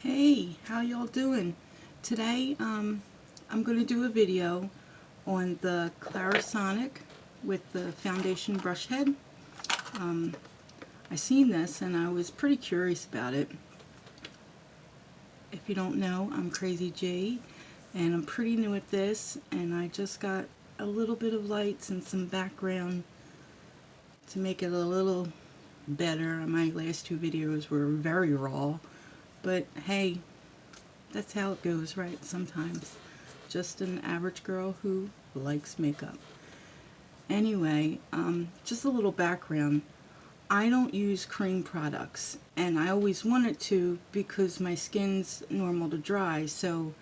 Hey, how y'all doing? Today, I'm going to do a video on the Clarisonic with the foundation brush head. I seen this and I was pretty curious about it. If you don't know, I'm Crazy J and I'm pretty new at this, and I just got a little bit of lights and some background to make it a little better. My last two videos were very raw, but hey, that's how it goes, right? Sometimes. Just an average girl who likes makeup. Anyway, just a little background. I don't use cream products, and I always wanted to because my skin's normal to dry, so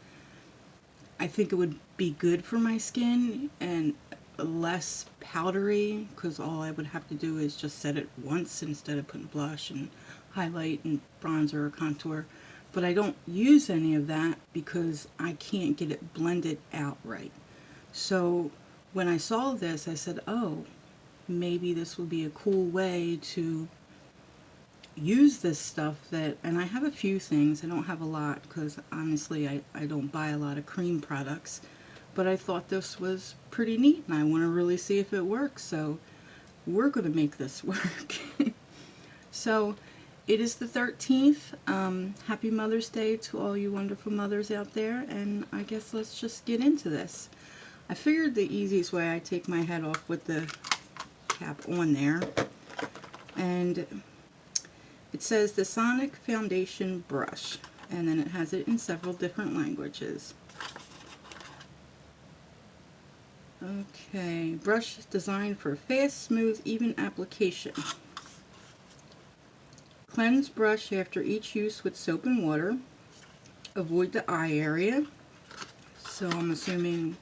I think it would be good for my skin and less powdery, because all I would have to do is just set it once instead of putting blush and highlight and bronzer or contour. But I don't use any of that because I can't get it blended out right. So when I saw this, I said, oh, maybe this would be a cool way to use this stuff and I have a few things. I don't have a lot because honestly I don't buy a lot of cream products, but I thought this was pretty neat and I want to really see if it works, so we're going to make this work. So it is the 13th. Happy Mother's Day to all you wonderful mothers out there, and I guess let's just get into this. I figured the easiest way, I take my head off with the cap on there, and it says the Sonic Foundation Brush, and then it has it in several different languages. Okay, brush designed for fast, smooth, even application. Cleanse brush after each use with soap and water. Avoid the eye area. So I'm assuming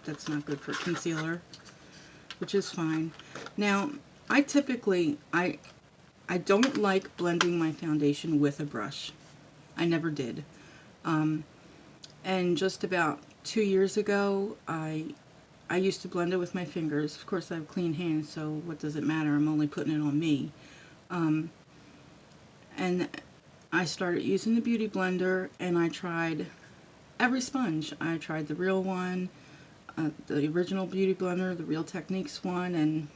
that's not good for concealer, which is fine. Now, I typically, I don't like blending my foundation with a brush. I never did. And just about 2 years ago, I used to blend it with my fingers. Of course, I have clean hands, so what does it matter? I'm only putting it on me. And I started using the Beauty Blender, and I tried every sponge. I tried the real one, the original Beauty Blender, the Real Techniques one, and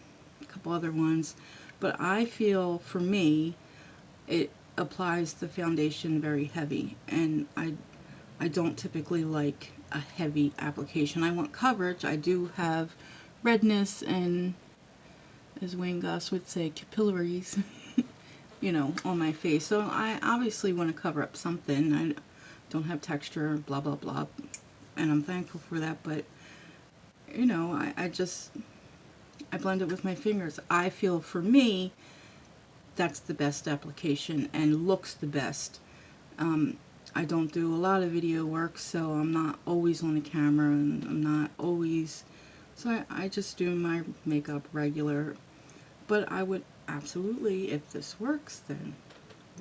a couple other ones. But I feel, for me, it applies the foundation very heavy, and I don't typically like a heavy application. I want coverage. I do have redness and, as Wayne Goss would say, capillaries, you know, on my face. So I obviously want to cover up something. I don't have texture, blah, blah, blah, and I'm thankful for that, but, you know, I blend it with my fingers. I feel, for me, that's the best application and looks the best. I don't do a lot of video work, so I'm not always on the camera, and I'm not always, so I just do my makeup regular. But I would absolutely, if this works, then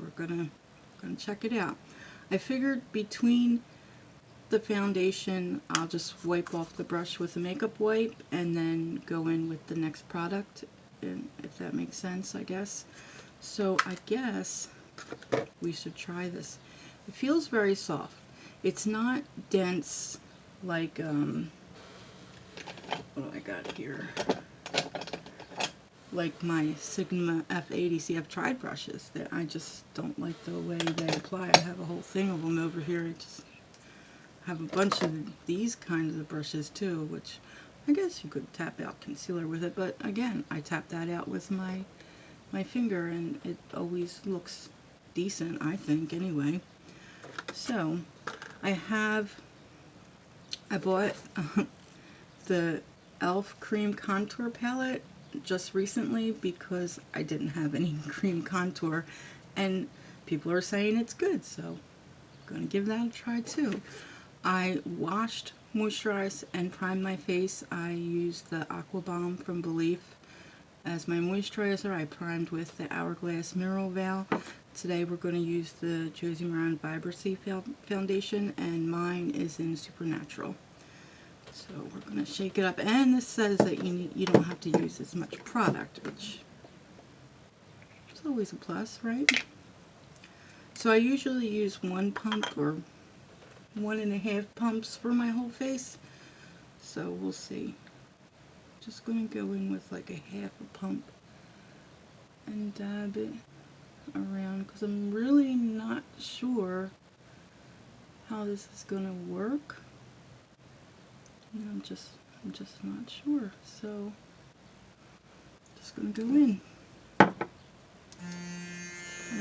we're gonna check it out. I figured between the foundation, I'll just wipe off the brush with a makeup wipe and then go in with the next product, and if that makes sense, I guess. So I guess we should try this. It feels very soft. It's not dense like, what do I got here? Like my Sigma F80. See, I've tried brushes that I just don't like the way they apply. I have a whole thing of them over here. I just have a bunch of these kinds of brushes too, which I guess you could tap out concealer with it, but again, I tap that out with my finger and it always looks decent, I think, anyway. So I bought the e.l.f. cream contour palette just recently because I didn't have any cream contour, and people are saying it's good, so I'm gonna give that a try too. I washed, moisturized, and primed my face. I used the Aqua Balm from Belief as my moisturizer. I primed with the Hourglass Mineral Veil. Today we're going to use the Josie Maran Vibrancy foundation, and mine is in Supernatural. So we're going to shake it up, and this says that you don't have to use as much product, which is always a plus, right? So I usually use 1 pump or 1.5 pumps for my whole face. So we'll see. Just going to go in with like a 1/2 pump and dab it around because I'm really not sure how this is going to work. And I'm just not sure. So just going to go in. And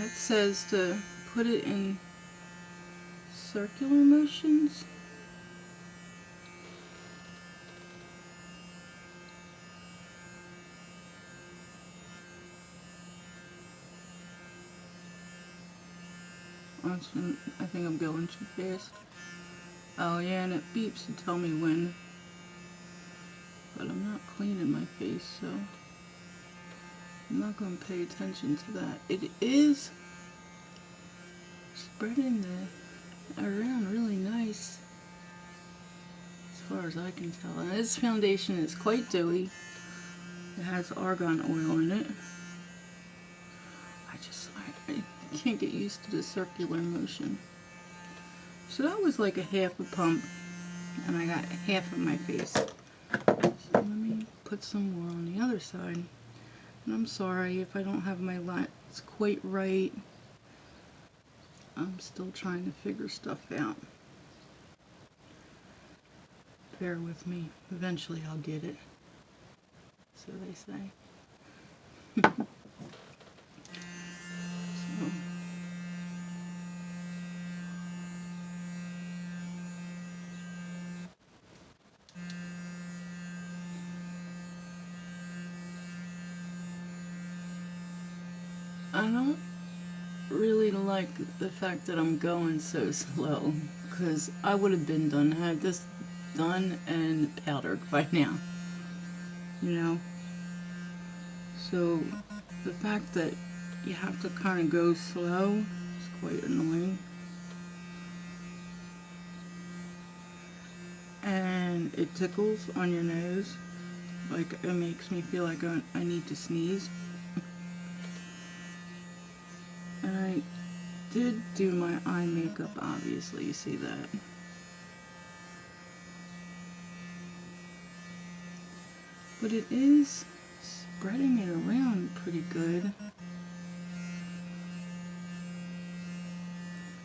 it says to put it in circular motions. I think I'm going too fast. Oh yeah, and it beeps to tell me when. But I'm not cleaning my face, so I'm not going to pay attention to that. It is spreading around really nice, as far as I can tell. And this foundation is quite dewy. It has argan oil in it. I can't get used to the circular motion. So that was like a 1/2 pump, and I got 1/2 of my face. So let me put some more on the other side. And I'm sorry if I don't have my lights quite right. I'm still trying to figure stuff out. Bear with me. Eventually I'll get it. So they say. I don't really like the fact that I'm going so slow, because I would have been done, had this done and powdered by now, you know. So the fact that you have to kind of go slow is quite annoying. And it tickles on your nose, like it makes me feel like I need to sneeze. And I did do my eye makeup, obviously, you see that. But it is spreading it around pretty good.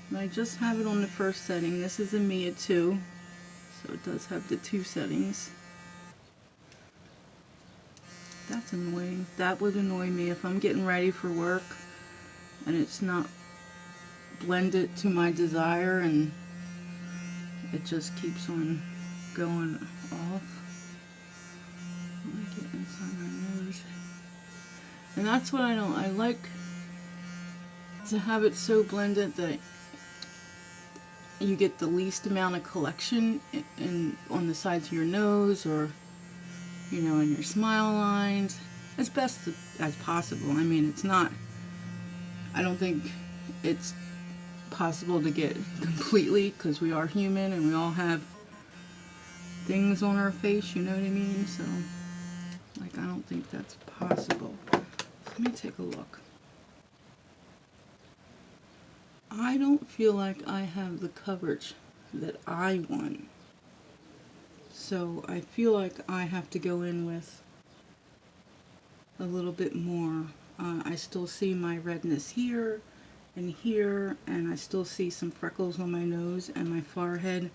And I just have it on the first setting. This is a Mia 2, so it does have the 2 settings. That's annoying. That would annoy me if I'm getting ready for work and it's not blended to my desire and it just keeps on going off. Let me get inside my nose. And that's what I don't. I like to have it so blended that you get the least amount of collection on the sides of your nose, or you know, in your smile lines, as best as possible. I mean, it's not, I don't think it's possible to get completely, because we are human and we all have things on our face, you know what I mean? So, like, I don't think that's possible. Let me take a look. I don't feel like I have the coverage that I want. So I feel like I have to go in with a little bit more. I still see my redness here and here, and I still see some freckles on my nose and my forehead.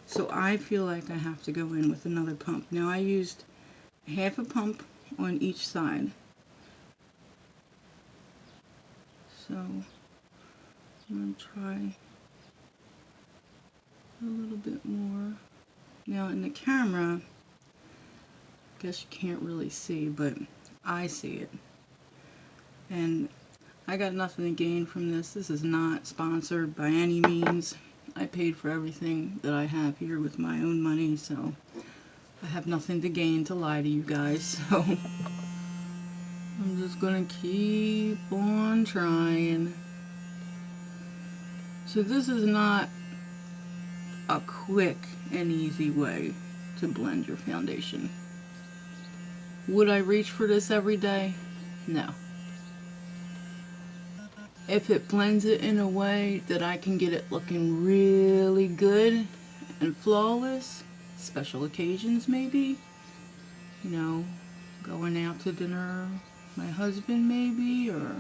So I feel like I have to go in with another pump. Now I used 1/2 pump on each side. So I'm going to try a little bit more. Now in the camera, I guess you can't really see, but I see it. And I got nothing to gain from this. This is not sponsored by any means. I paid for everything that I have here with my own money, so I have nothing to gain to lie to you guys. So I'm just gonna keep on trying. So this is not a quick and easy way to blend your foundation. Would I reach for this every day? No. if it blends it in a way that I can get it looking really good and flawless, special occasions maybe, you know, going out to dinner, my husband maybe, or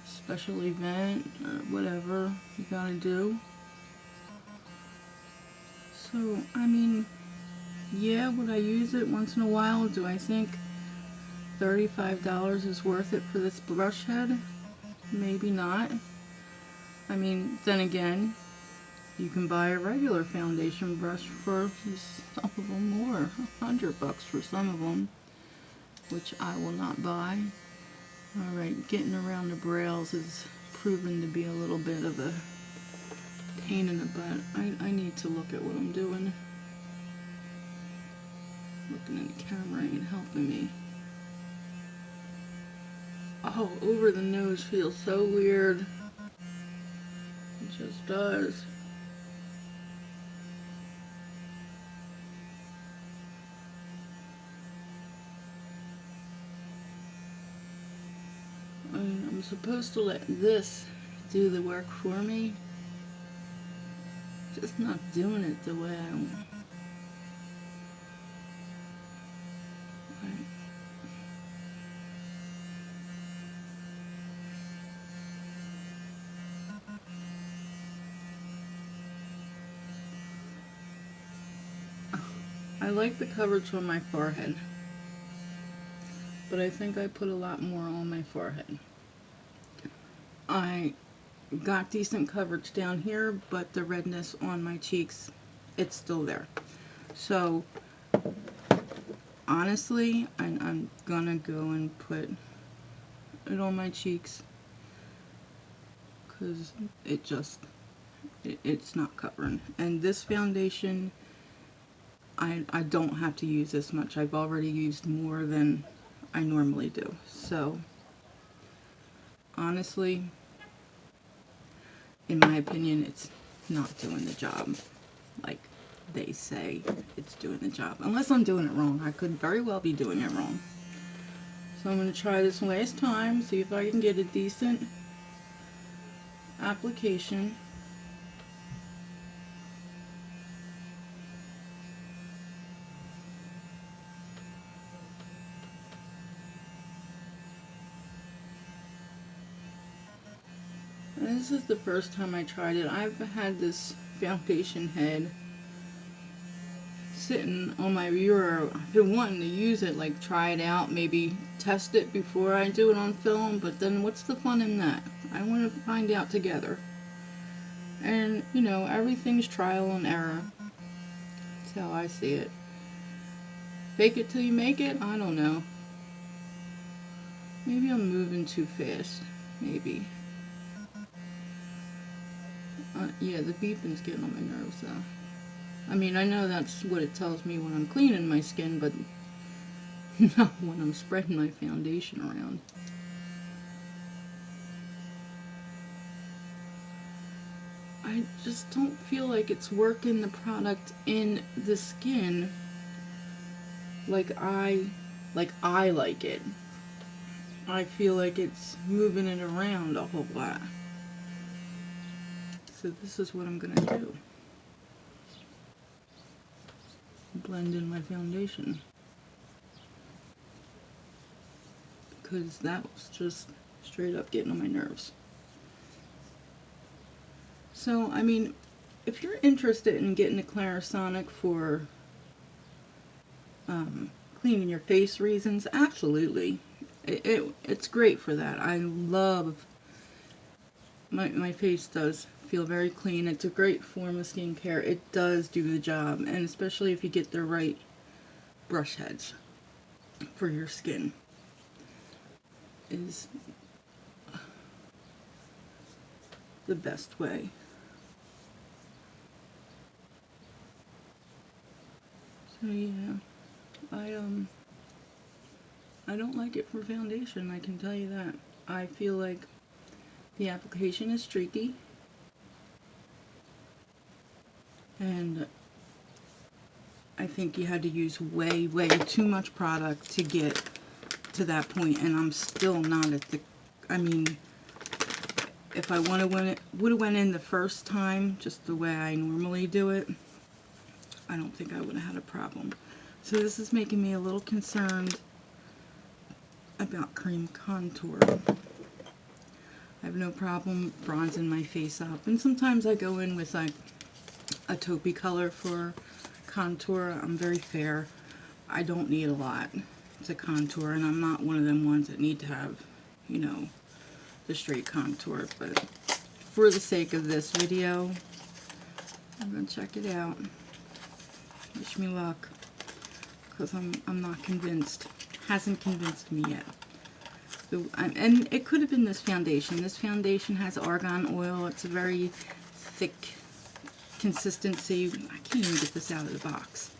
special event, or whatever you gotta do. So, I mean, yeah, would I use it once in a while? Do I think $35 is worth it for this brush head? Maybe not. I mean, then again, you can buy a regular foundation brush for some of them more, $100 for some of them, which I will not buy. Alright, getting around the brails is proven to be a little bit of a pain in the butt. I need to look at what I'm doing. Looking at the camera ain't helping me. Oh, over the nose feels so weird. It just does. I mean, I'm supposed to let this do the work for me. Just not doing it the way I want. Right. I like the coverage on my forehead, but I think I put a lot more on my forehead. I got decent coverage down here, but the redness on my cheeks, it's still there. So honestly, I'm gonna go and put it on my cheeks because it's not covering. And this foundation, I don't have to use this much. I've already used more than I normally do. So honestly, in my opinion, it's not doing the job like they say it's doing the job. Unless I'm doing it wrong. I could very well be doing it wrong. So I'm going to try this last time, see if I can get a decent application. And this is the first time I tried it. I've had this foundation head sitting on my bureau. I've been wanting to use it, like try it out, maybe test it before I do it on film, but then what's the fun in that? I want to find out together. And, you know, everything's trial and error. That's how I see it. Fake it till you make it? I don't know. Maybe I'm moving too fast. Maybe. Yeah, the beeping's getting on my nerves, though. I mean, I know that's what it tells me when I'm cleaning my skin, but not when I'm spreading my foundation around. I just don't feel like it's working the product in the skin like I like it. I feel like it's moving it around a whole lot. So this is what I'm gonna do. Blend in my foundation. Because that was just straight up getting on my nerves. So, I mean, if you're interested in getting a Clarisonic for cleaning your face reasons, absolutely. It's great for that. I love, my face does feel very clean. It's a great form of skincare. It does do the job, and especially if you get the right brush heads for your skin. Is the best way. So yeah, I don't like it for foundation, I can tell you that. I feel like the application is streaky, and I think you had to use way too much product to get to that point, and I'm still not at the I mean, if I would have went in the first time, just the way I normally do it, I don't think I would have had a problem. So this is making me a little concerned about cream contour. I have no problem bronzing my face up. And sometimes I go in with like a taupey color for contour. I'm very fair. I don't need a lot to contour, and I'm not one of them ones that need to have, you know, the straight contour. But for the sake of this video, I'm going to check it out. Wish me luck, because I'm not convinced. Hasn't convinced me yet. So, and it could have been this foundation. This foundation has argan oil. It's a very thick consistency. I can't even get this out of the box.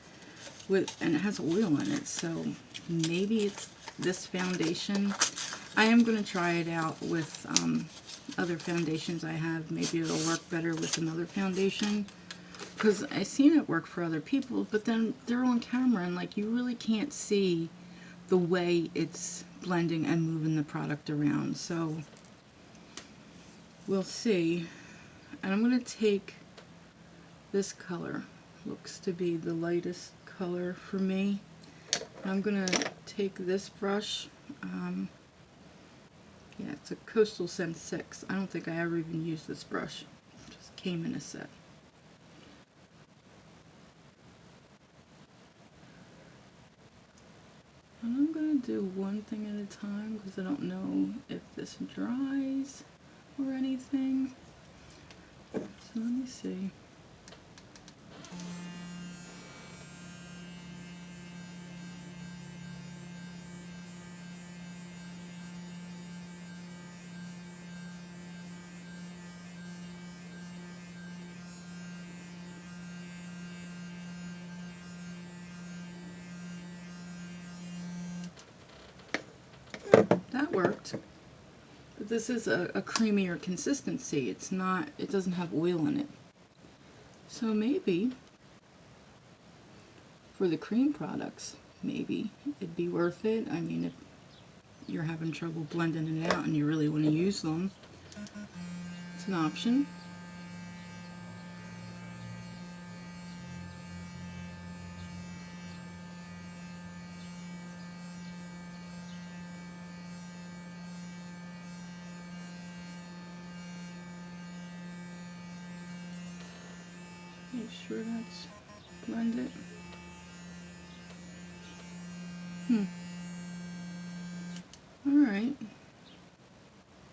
And it has oil in it, so maybe it's this foundation. I am going to try it out with other foundations I have. Maybe it'll work better with another foundation, because I've seen it work for other people, but then they're on camera and like you really can't see the way it's blending and moving the product around. So we'll see. And I'm going to take this color, looks to be the lightest color for me. I'm going to take this brush. Yeah, it's a Coastal Scent 6. I don't think I ever even used this brush. It just came in a set. And I'm going to do one thing at a time because I don't know if this dries or anything. So let me see. That worked. But this is a creamier consistency. It's not, it doesn't have oil in it. So maybe for the cream products, maybe it'd be worth it. I mean, if you're having trouble blending it out and you really want to use them, it's an option. Make sure that's blended. Alright.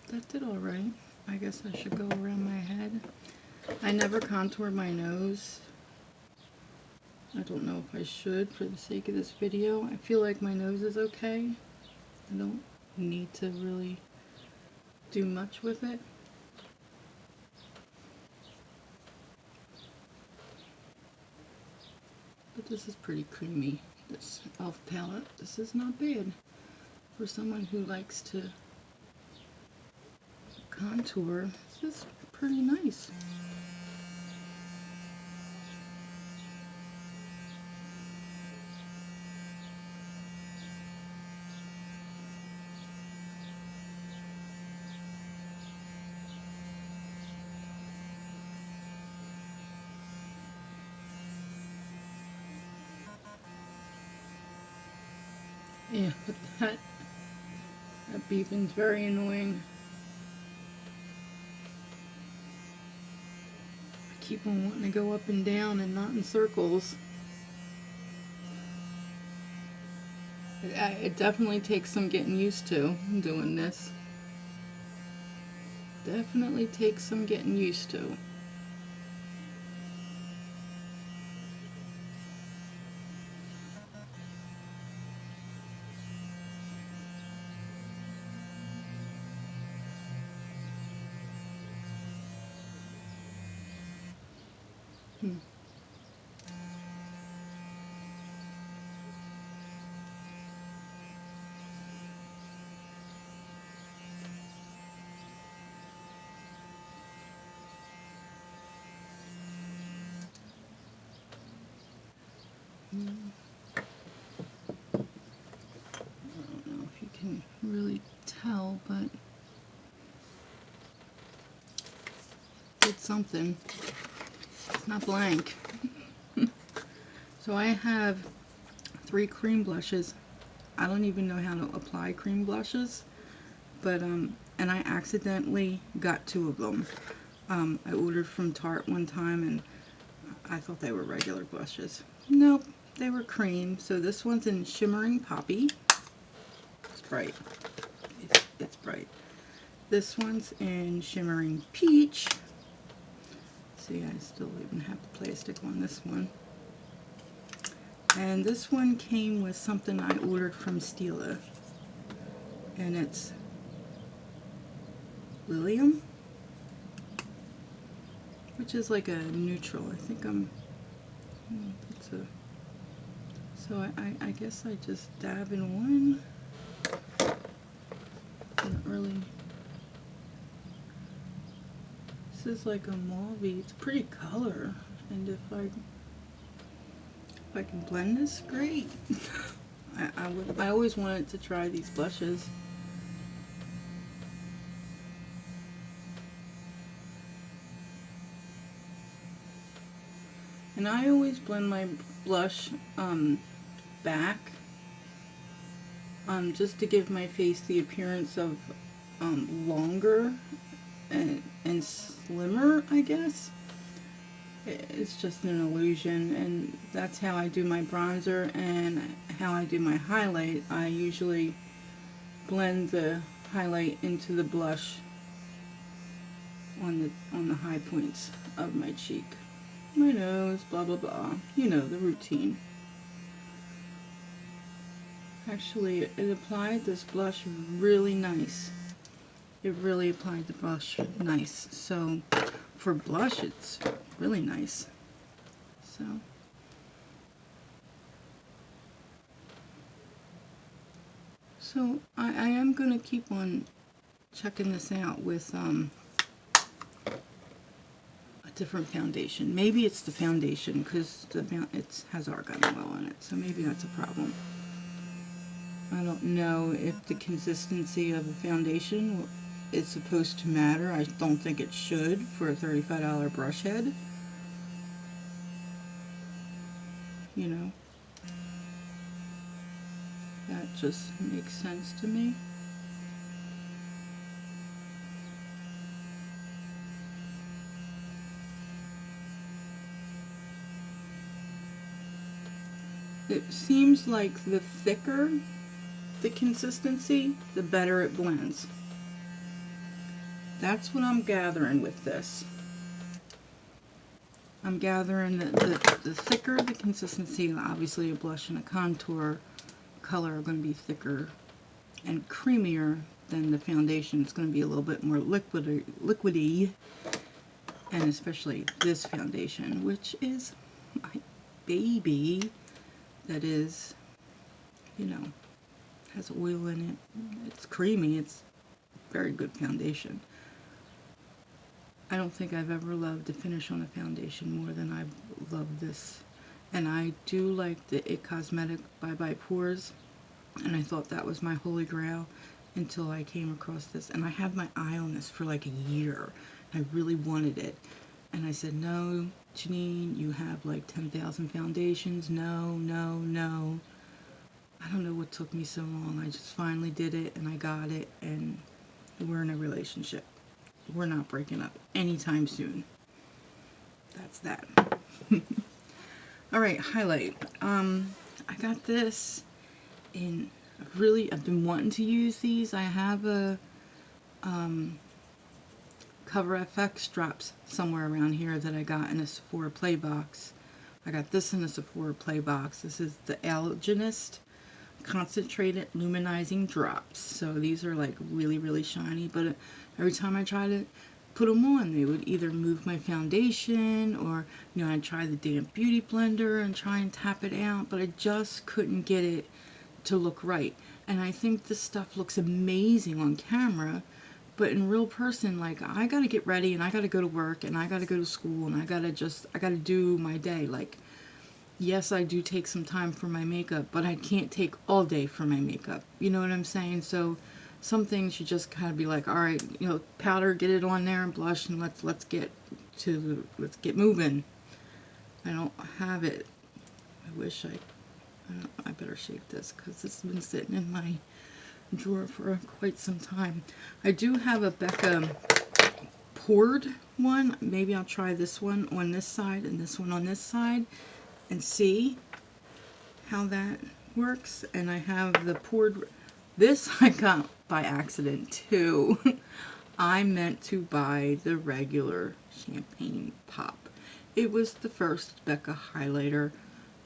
That did alright. I guess I should go around my head. I never contour my nose. I don't know if I should for the sake of this video. I feel like my nose is okay. I don't need to really do much with it. But this is pretty creamy, this e.l.f. palette. This is not bad for someone who likes to contour. It's just pretty nice. Yeah, but that beeping's very annoying. I keep on wanting to go up and down and not in circles. It definitely takes some getting used to doing this. Definitely takes some getting used to. I don't know if you can really tell, but it's something. It's not blank. So I have 3 cream blushes. I don't even know how to apply cream blushes, but and I accidentally got 2 of them. I ordered from Tarte one time and I thought they were regular blushes. Nope, they were cream. So this one's in Shimmering Poppy. It's bright. It's bright. This one's in Shimmering Peach. See, I still even have the plastic on this one. And this one came with something I ordered from Stila. And it's Lillium, which is like a neutral. I think it's a, so I guess I just dab in one. Really, this is like a mauve. It's a pretty color, and if I can blend this, great. I always wanted to try these blushes. And I always blend my blush back, just to give my face the appearance of longer and slimmer, I guess. It's just an illusion, and that's how I do my bronzer and how I do my highlight. I usually blend the highlight into the blush on the high points of my cheek, my nose, blah blah blah. You know, the routine. Actually, it applied this blush really nice. It really applied the blush nice. So for blush, it's really nice. So I am going to keep on checking this out with a different foundation. Maybe it's the foundation, because it has argan oil in it, so maybe that's a problem. I don't know if the consistency of a foundation is supposed to matter. I don't think it should for a $35 brush head. You know, that just makes sense to me. It seems like the thicker the consistency, the better it blends. That's what I'm gathering with this. I'm gathering that the thicker the consistency, obviously a blush and a contour color are going to be thicker and creamier than the foundation. It's going to be a little bit more liquidy, and especially this foundation, which is my baby, that is, you know, has oil in it. It's creamy. It's very good foundation. I don't think I've ever loved the finish on a foundation more than I love this. And I do like the It Cosmetic Bye Bye Pores, and I thought that was my holy grail until I came across this. And I had my eye on this for like a year. I really wanted it. And I said, no, Janine, you have like 10,000 foundations. No, no, no. I don't know what took me so long. I just finally did it, and I got it, and we're in a relationship. We're not breaking up anytime soon. That's that. Alright, highlight. I got this in I've been wanting to use these. I have a Cover FX drops somewhere around here that I got in a Sephora Play box. I got this in a Sephora Play box. This is the Algenist Concentrated Luminizing Drops. So these are like really, really shiny, but every time I try to put them on, they would either move my foundation, or, you know, I'd try the damp beauty blender and try and tap it out, but I just couldn't get it to look right. And I think this stuff looks amazing on camera, but in real person, like, I gotta get ready, and I gotta go to work, and I gotta go to school, and I gotta do my day. Like, yes, I do take some time for my makeup, but I can't take all day for my makeup. You know what I'm saying? So some things you just kind of be like, all right, you know, powder, get it on there, and blush, and let's get let's get moving. I don't have it. I wish I better shake this because it's been sitting in my drawer for quite some time. I do have a Becca poured one. Maybe I'll try this one on this side and this one on this side and see how that works. And I have the poured, this I got by accident too. I meant to buy the regular champagne pop. It was the first Becca highlighter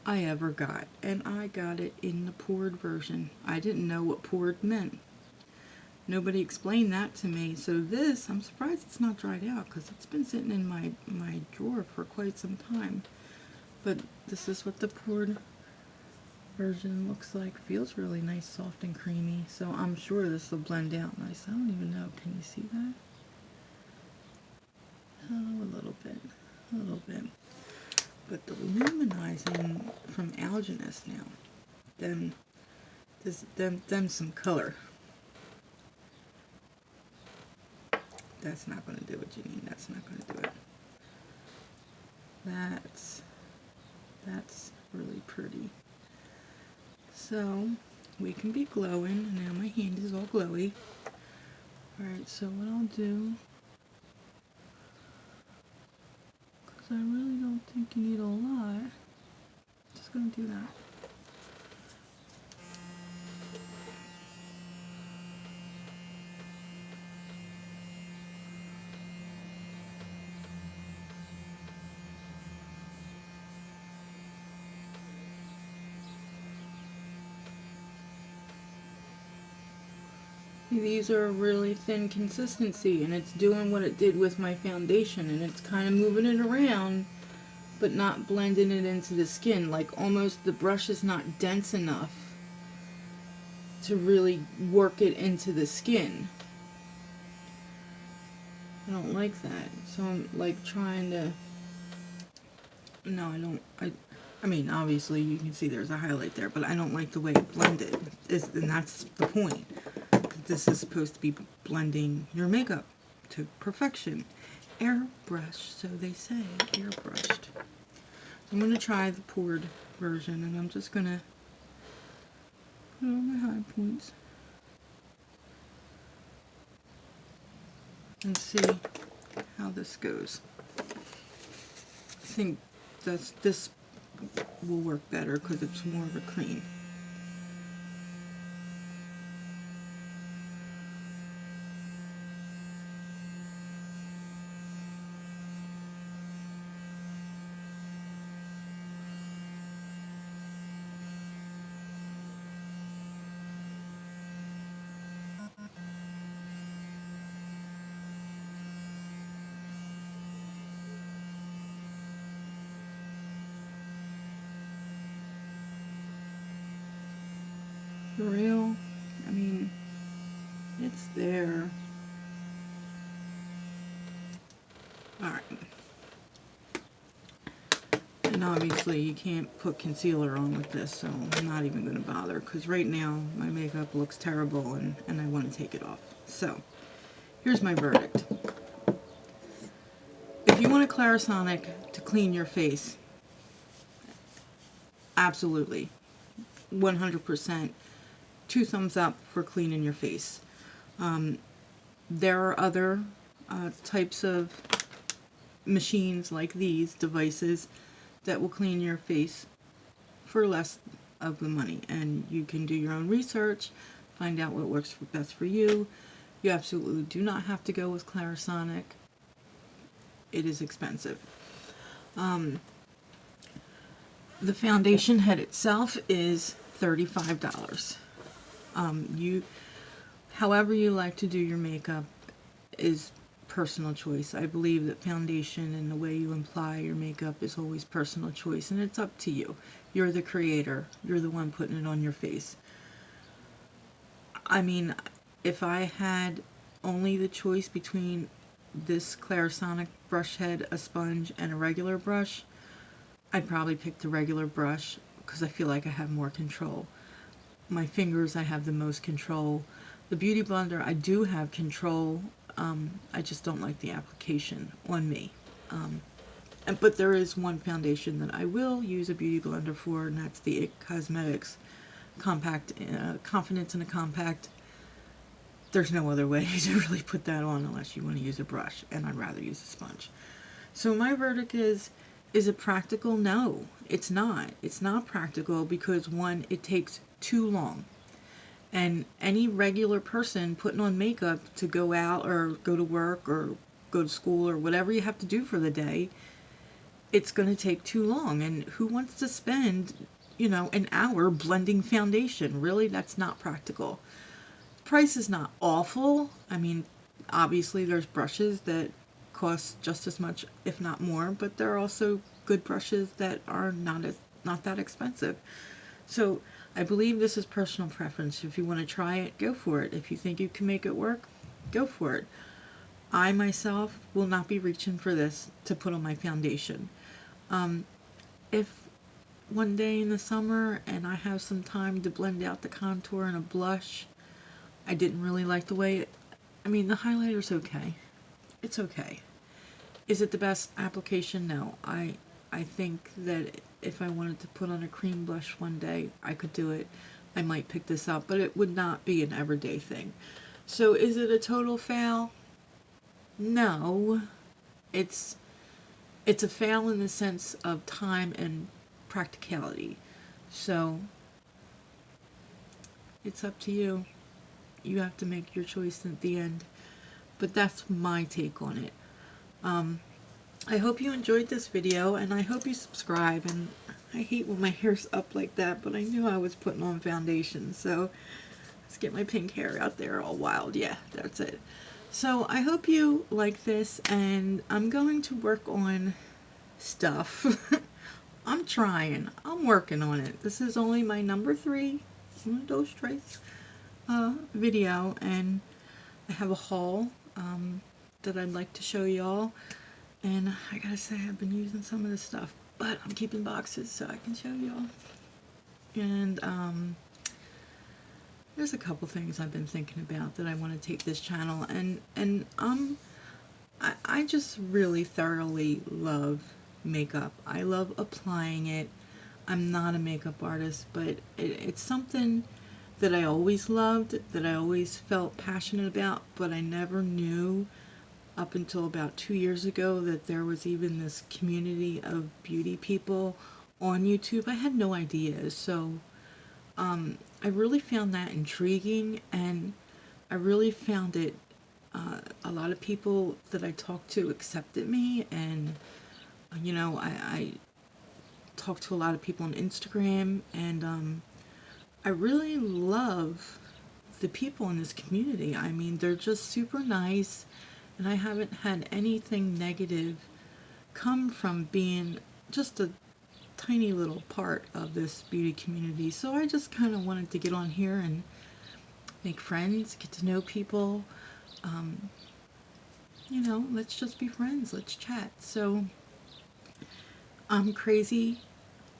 I ever got, and I got it in the poured version. I didn't know what poured meant. Nobody explained that to me. So this, I'm surprised it's not dried out because it's been sitting in my drawer for quite some time. But this is what the poured version looks like. Feels really nice, soft and creamy. So I'm sure this will blend out nice. I don't even know. Can you see that? Oh, a little bit. A little bit. But the Luminizing from Algenist now, them some color. That's not going to do what you need. That's not going to do it. That's really pretty. So we can be glowing. Now my hand is all glowy. Alright, so what I'll do, because I really don't think you need a lot, just going to do that. These are a really thin consistency, and it's doing what it did with my foundation, and it's kind of moving it around but not blending it into the skin. Like almost the brush is not dense enough to really work it into the skin. I don't like that, so I'm like trying to, no, I mean obviously you can see there's a highlight there, but I don't like the way it blended, and that's the point. This is supposed to be blending your makeup to perfection. Airbrush, so they say, airbrushed. I'm going to try the poured version, and I'm just going to put on my high points and see how this goes. I think this will work better because it's more of a cream. For real, I mean, it's there. Alright. And obviously you can't put concealer on with this, so I'm not even going to bother, because right now my makeup looks terrible and I want to take it off. So, here's my verdict. If you want a Clarisonic to clean your face, absolutely. 100%. 2 thumbs up for cleaning your face. There are other types of machines like these devices that will clean your face for less of the money, and you can do your own research, find out what works best for you. You absolutely do not have to go with Clarisonic. It is expensive. The foundation head itself is $35. However you like to do your makeup is personal choice. I believe that foundation and the way you apply your makeup is always personal choice, and it's up to you. You're the creator. You're the one putting it on your face. I mean, if I had only the choice between this Clarisonic brush head, a sponge, and a regular brush, I'd probably pick the regular brush because I feel like I have more control. My fingers, I have the most control. The Beauty Blender, I do have control. I just don't like the application on me. But there is one foundation that I will use a beauty blender for, and that's the IT Cosmetics Compact, Confidence in a Compact. There's no other way to really put that on unless you want to use a brush, and I'd rather use a sponge. So my verdict is it practical? No, it's not. It's not practical because, one, it takes too long. And any regular person putting on makeup to go out or go to work or go to school or whatever you have to do for the day, it's going to take too long. And who wants to spend, an hour blending foundation? Really, that's not practical. Price is not awful. I mean, obviously there's brushes that cost just as much, if not more, but there are also good brushes that are not that expensive. So I believe this is personal preference. If you want to try it, go for it. If you think you can make it work, go for it. I myself will not be reaching for this to put on my foundation. If one day in the summer and I have some time to blend out the contour and a blush, I didn't really like the way it, the highlighter's okay. It's okay. Is it the best application? No. I think that if I wanted to put on a cream blush one day, I could do it. I might pick this up, but it would not be an everyday thing. So is it a total fail? No. It's a fail in the sense of time and practicality. So it's up to you. You have to make your choice at the end. But that's my take on it. I hope you enjoyed this video, and I hope you subscribe. And I hate when my hair's up like that, but I knew I was putting on foundation, so let's get my pink hair out there all wild. Yeah, that's it. So I hope you like this, and I'm going to work on stuff. I'm trying. I'm working on it. This is only my number 3, one of those traits, video, and I have a haul that I'd like to show y'all. And I gotta say, I've been using some of this stuff, but I'm keeping boxes so I can show y'all. And there's a couple things I've been thinking about that I want to take this channel, and I just really thoroughly love makeup. I love applying it. I'm not a makeup artist, but it's something that I always loved, that I always felt passionate about, but I never knew up until about 2 years ago that there was even this community of beauty people on YouTube. I had no idea. So I really found that intriguing, and I really found it, a lot of people that I talked to accepted me, and I talked to a lot of people on Instagram, and I really love the people in this community. I mean, they're just super nice, and I haven't had anything negative come from being just a tiny little part of this beauty community. So I just kind of wanted to get on here and make friends, get to know people. Let's just be friends. Let's chat. So I'm crazy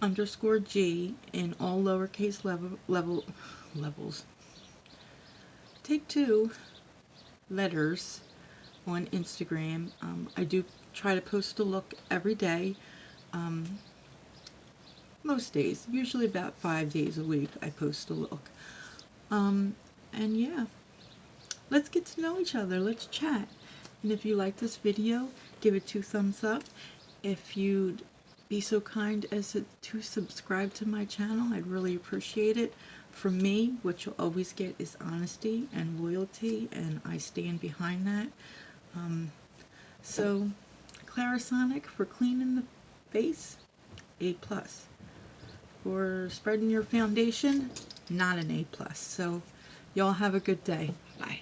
_G in all lowercase levels. Take 2 letters on Instagram. I do try to post a look every day. Most days, usually about 5 days a week, I post a look. And yeah, let's get to know each other. Let's chat. And if you like this video, give it 2 thumbs up. If you'd be so kind as to subscribe to my channel, I'd really appreciate it. From me, what you'll always get is honesty and loyalty, and I stand behind that. So Clarisonic for cleaning the face, A+. For spreading your foundation, not an A+. So y'all have a good day. Bye.